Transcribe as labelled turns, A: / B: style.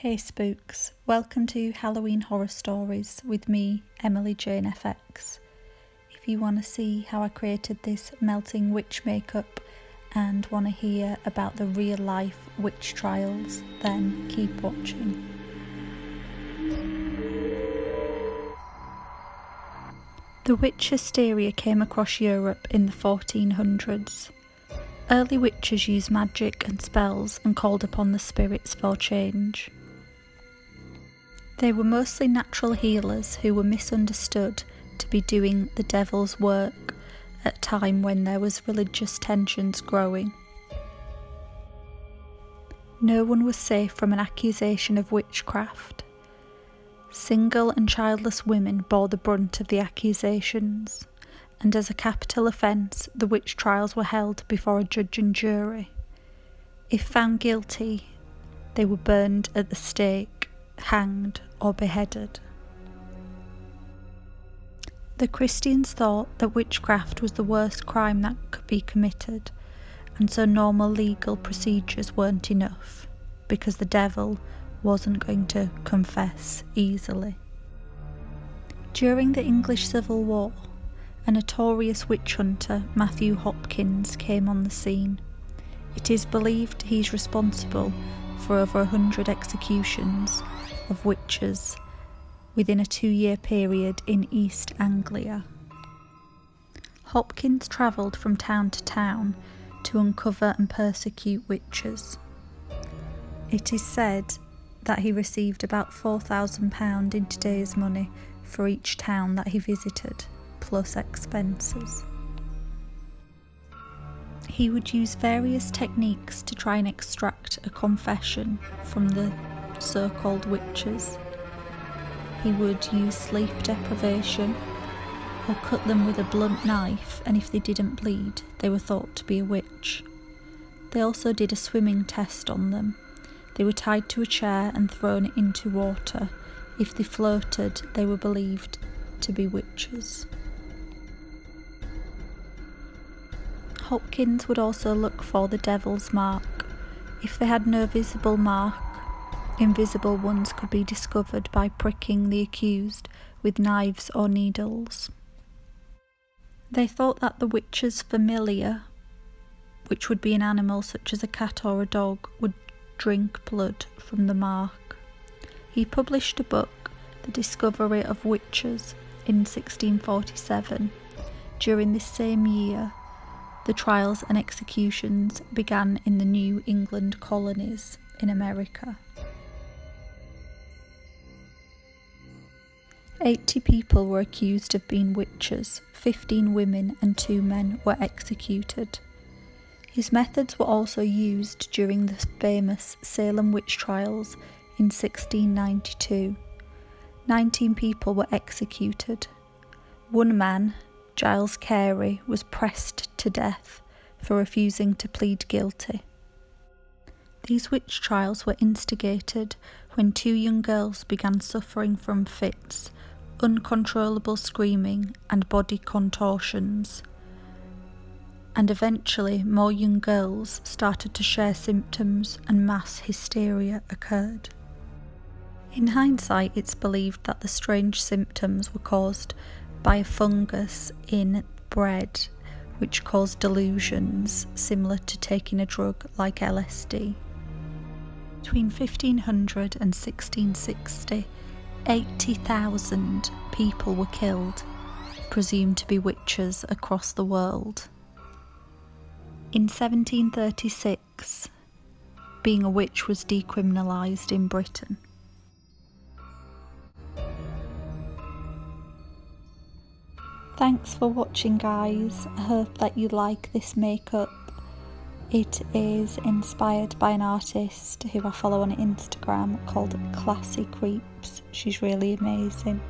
A: Hey spooks, welcome to Halloween Horror Stories with me, Emily Jane FX. If you want to see how I created this melting witch makeup and want to hear about the real life witch trials, then keep watching. The witch hysteria came across Europe in the 1400s. Early witches used magic and spells and called upon the spirits for change. They were mostly natural healers who were misunderstood to be doing the devil's work at a time when there was religious tensions growing. No one was safe from an accusation of witchcraft. Single and childless women bore the brunt of the accusations, and as a capital offence, the witch trials were held before a judge and jury. If found guilty, they were burned at the stake, hanged or beheaded. The Christians thought that witchcraft was the worst crime that could be committed, and so normal legal procedures weren't enough, because the devil wasn't going to confess easily. During the English Civil War, a notorious witch hunter, Matthew Hopkins, came on the scene. It is believed he's responsible for over 100 executions of witches within a 2-year period in East Anglia. Hopkins travelled from town to town to uncover and persecute witches. It is said that he received about £4,000 in today's money for each town that he visited, plus expenses. He would use various techniques to try and extract a confession from the so-called witches. He would use sleep deprivation or cut them with a blunt knife, and if they didn't bleed, they were thought to be a witch. They also did a swimming test on them. They were tied to a chair and thrown into water. If they floated, they were believed to be witches. Hopkins would also look for the devil's mark. If they had no visible mark, invisible ones could be discovered by pricking the accused with knives or needles. They thought that the witch's familiar, which would be an animal such as a cat or a dog, would drink blood from the mark. He published a book, The Discovery of Witches, in 1647. During this same year, the trials and executions began in the New England colonies in America. 80 people were accused of being witches, 15 women and 2 men were executed. His methods were also used during the famous Salem witch trials in 1692. 19 people were executed. One man, Giles Carey, was pressed to death for refusing to plead guilty. These witch trials were instigated when 2 young girls began suffering from fits, uncontrollable screaming and body contortions, and eventually more young girls started to share symptoms and mass hysteria occurred. In hindsight, it's believed that the strange symptoms were caused by a fungus in bread which caused delusions similar to taking a drug like LSD. Between 1500 and 1660, 80,000 people were killed, presumed to be witches across the world. In 1736, being a witch was decriminalised in Britain. Thanks for watching, guys. I hope that you like this makeup. It is inspired by an artist who I follow on Instagram called Classy Creeps. She's really amazing.